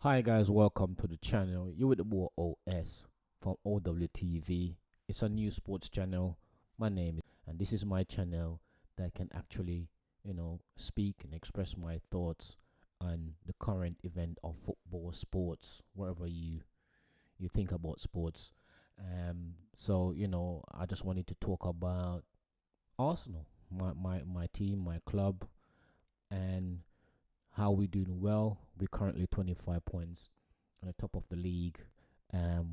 Hi guys, welcome to the channel. You with the boy OS from OWTV. It's a new sports channel. My name is, and this is my channel that can actually, speak and express my thoughts on the current event of football, sports, wherever you think about sports. I just wanted to talk about Arsenal, my team, my club, and how we doing well. We're currently 25 points on the top of the league.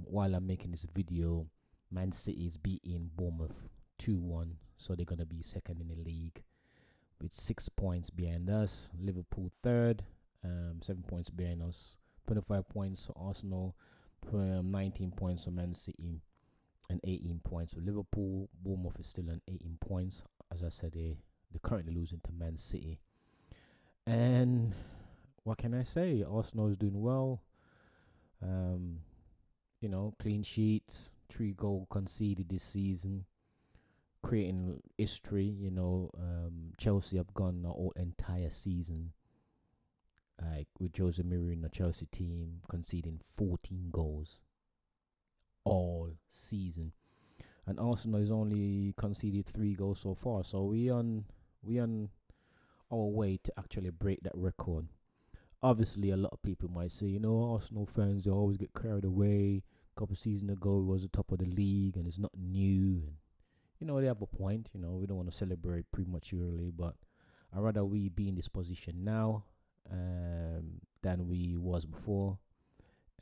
While I'm making this video, Man City is beating Bournemouth 2-1, so they're gonna be second in the league with 6 points behind us. Liverpool third, 7 points behind us. 25 points for Arsenal, 19 points for Man City, and 18 points for Liverpool. Bournemouth is still on 18 points. As I said, they're currently losing to Man City. And what can I say? Arsenal is doing well. Clean sheets, 3 goal conceded this season, creating history. Chelsea have gone the whole entire season, like with Jose Mourinho in the Chelsea team, conceding 14 goals all season, and Arsenal has only conceded 3 goals so far. So we on our way to actually break that record. Obviously, a lot of people might say, Arsenal fans, they always get carried away. A couple of seasons ago, it was the top of the league and it's not new. And, they have a point. We don't want to celebrate prematurely, but I'd rather we be in this position now than we was before.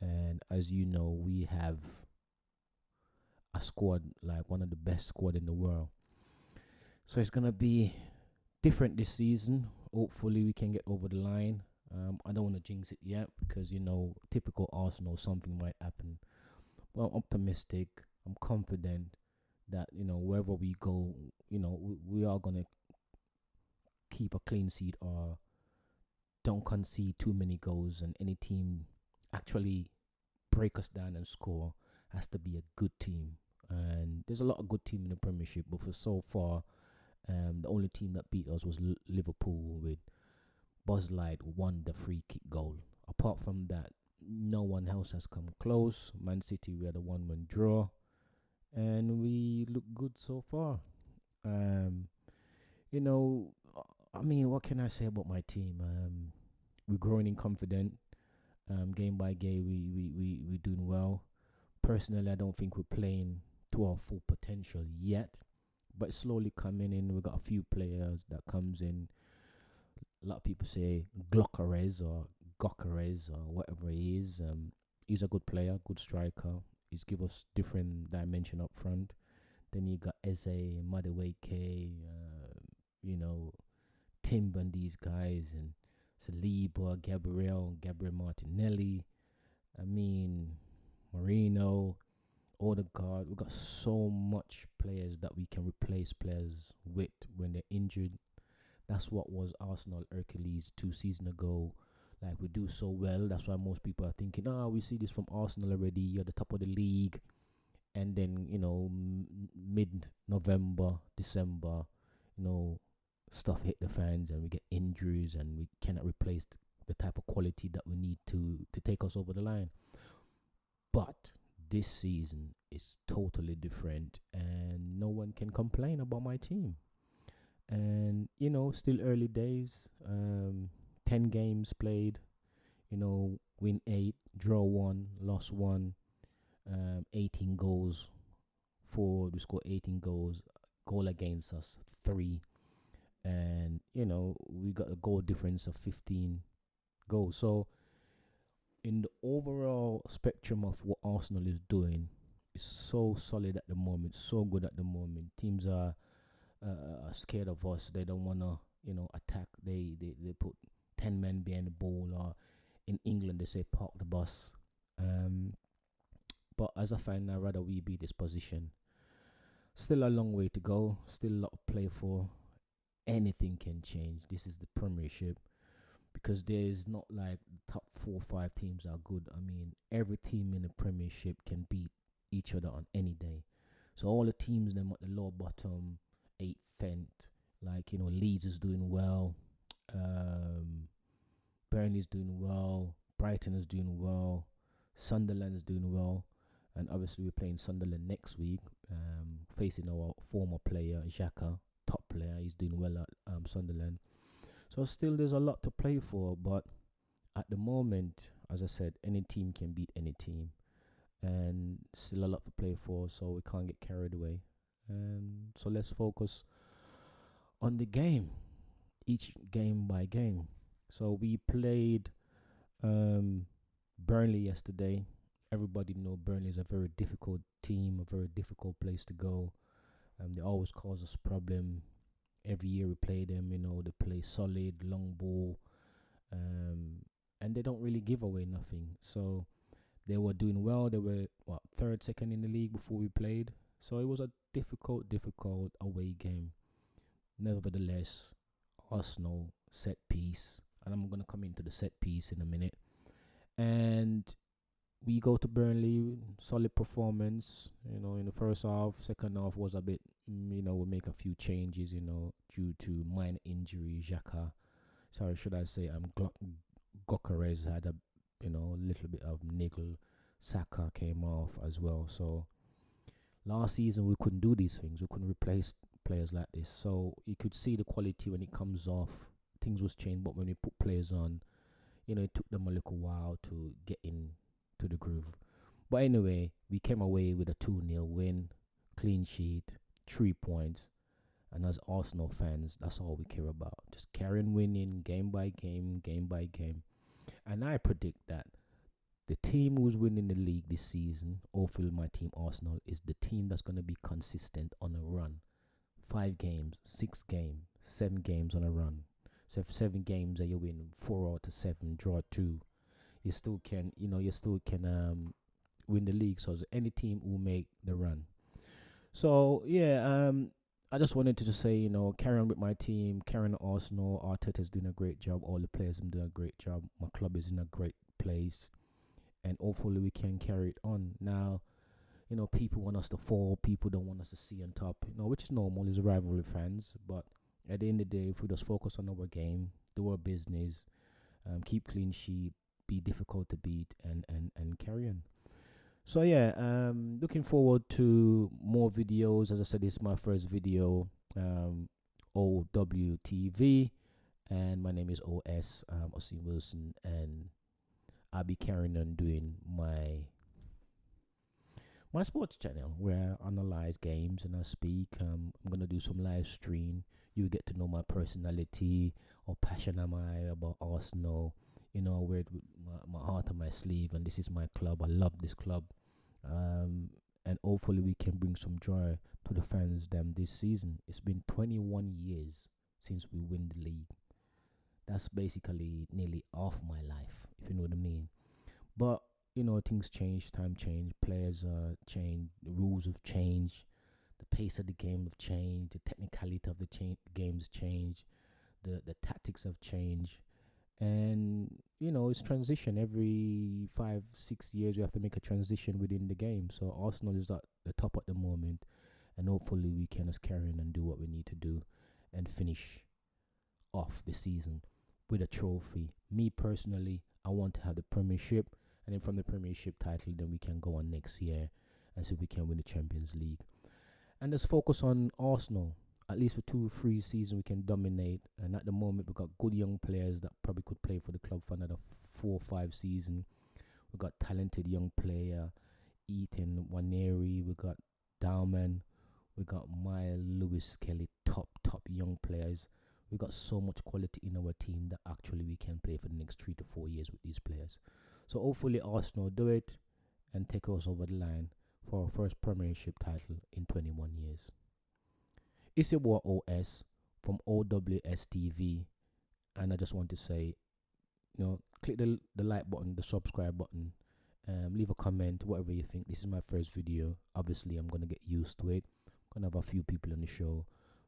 And as you know, we have a squad, like one of the best squad in the world. So it's going to be different this season. Hopefully, we can get over the line. I don't want to jinx it yet because, typical Arsenal, something might happen. But I'm optimistic. I'm confident that, wherever we go, we are going to keep a clean sheet or don't concede too many goals. And any team actually break us down and score has to be a good team. And there's a lot of good teams in the Premiership, but for so far, the only team that beat us was Liverpool with Buzz Light won the free kick goal. Apart from that, no one else has come close. Man City, we had a 1-1 draw, and we look good so far. What can I say about my team? We're growing in confidence. Game by game, we doing well. Personally, I don't think we're playing to our full potential yet, but it's slowly coming in. We got a few players that comes in. A lot of people say Glockerez or Gokerez or whatever he is. He's a good player, good striker. He's give us different dimension up front. Then you got Eze, Madueke, Timber and these guys, and Saliba, Gabriel Martinelli. Marino, Ødegaard. We got so much players that we can replace players with when they're injured. That's what was Arsenal Hercules 2 seasons ago. Like, we do so well. That's why most people are thinking, we see this from Arsenal already. You're the top of the league. And then, mid-November, December, stuff hit the fans and we get injuries and we cannot replace the type of quality that we need to take us over the line. But this season is totally different and no one can complain about my team. And, still early days, 10 games played, win 8, draw 1, lost 1, 18 goals we scored 18 goals, goal against us 3. And, we got a goal difference of 15 goals. So, in the overall spectrum of what Arsenal is doing, it's so solid at the moment, so good at the moment. Teams are scared of us. They don't want to, attack. They put 10 men behind the ball, or in England they say park the bus. But as a fan, I'd rather we be this position. Still a long way to go. Still a lot to play for. Anything can change. This is the Premiership, because there's not like top 4 or 5 teams are good. Every team in the Premiership can beat each other on any day. So all the teams them at the lower bottom, 8th, 10th, Leeds is doing well, Burnley's doing well, Brighton is doing well. Sunderland is doing well. And obviously, we're playing Sunderland next week, facing our former player, Xhaka, top player. He's doing well at Sunderland. So still, there's a lot to play for. But at the moment, as I said, any team can beat any team. And still a lot to play for, so we can't get carried away. And so let's focus on the game, each game by game. So we played Burnley yesterday. Everybody know Burnley is a very difficult team, a very difficult place to go. They always cause us problem. Every year we play them, they play solid, long ball, and they don't really give away nothing. So they were doing well. They were third, second in the league before we played. So it was a difficult away game. Nevertheless, Arsenal set piece, and I'm gonna come into the set piece in a minute. And we go to Burnley, solid performance. In the first half, second half was a bit. We make a few changes. Due to minor injury, Xhaka. Sorry, should I say Gokares had a little bit of niggle. Saka came off as well. So last season we couldn't do these things. We couldn't replace players like this. So you could see the quality when it comes off. Things was changed, but when we put players on, it took them a little while to get into the groove. But anyway, we came away with a 2-0 win, clean sheet, 3 points. And as Arsenal fans, that's all we care about. Just carrying winning game by game. And I predict that the team who's winning the league this season, hopefully my team Arsenal, is the team that's going to be consistent on a run. 5 games, 6 games, 7 games on a run. So 7 games that you win 4 out of 7, draw 2. You still can win the league. So it's any team who make the run. So I just wanted to just say, carry on with my team, carrying Arsenal. Arteta's doing a great job. All the players are doing a great job. My club is in a great place. And hopefully we can carry it on. Now, people want us to fall. People don't want us to see on top, which is normal. It's a rivalry fans. But at the end of the day, if we just focus on our game, do our business, keep clean sheet, be difficult to beat, and carry on. So looking forward to more videos. As I said, this is my first video, OWTV, and my name is OS, Osim Wilson, and I'll be carrying on doing my sports channel where I analyze games and I speak. I'm gonna do some live stream. You get to know my personality, how passionate am I about Arsenal. I wear it with my heart on my sleeve, and this is my club. I love this club. And hopefully we can bring some joy to the fans this season. It's been 21 years since we win the league. That's basically nearly half my life, if you know what I mean. But things change, time change, players change, the rules have changed, the pace of the game have changed, the technicality of the games change, the tactics have changed. And it's transition. Every 5-6 years we have to make a transition within the game. So Arsenal is at the top at the moment, and hopefully we can just carry on and do what we need to do and finish off the season with a trophy. Me personally, I want to have the Premiership, and then from the Premiership title, then we can go on next year and see if we can win the Champions League. And just focus on Arsenal. At least for 2-3 seasons we can dominate, and at the moment we've got good young players that probably could play for the club for another 4 or 5 seasons. We've got talented young player Ethan Waneri, we've got Dowman, we've got Mile Lewis Kelly, top young players. We've got so much quality in our team that actually we can play for the next 3 to 4 years with these players. So hopefully Arsenal do it and take us over the line for our first Premiership title in 21 years. It's your boy OS from OWSTV, and I just want to say, click the like button, the subscribe button, leave a comment, whatever you think. This is my first video. Obviously, I'm going to get used to it. I'm going to have a few people on the show,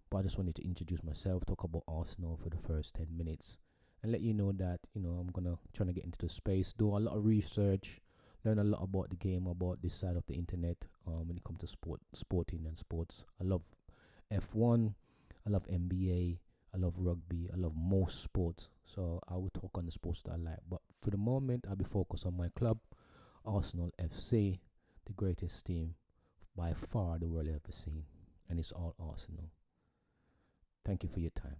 but I just wanted to introduce myself, talk about Arsenal for the first 10 minutes, and let you know that, I'm going to try to get into the space, do a lot of research, learn a lot about the game, about this side of the internet, when it comes to sporting and sports. I love F1, I love NBA, I love rugby. I love most sports. So I will talk on the sports that I like. But for the moment, I'll be focused on my club, Arsenal FC, the greatest team by far the world ever seen. And it's all Arsenal. Thank you for your time.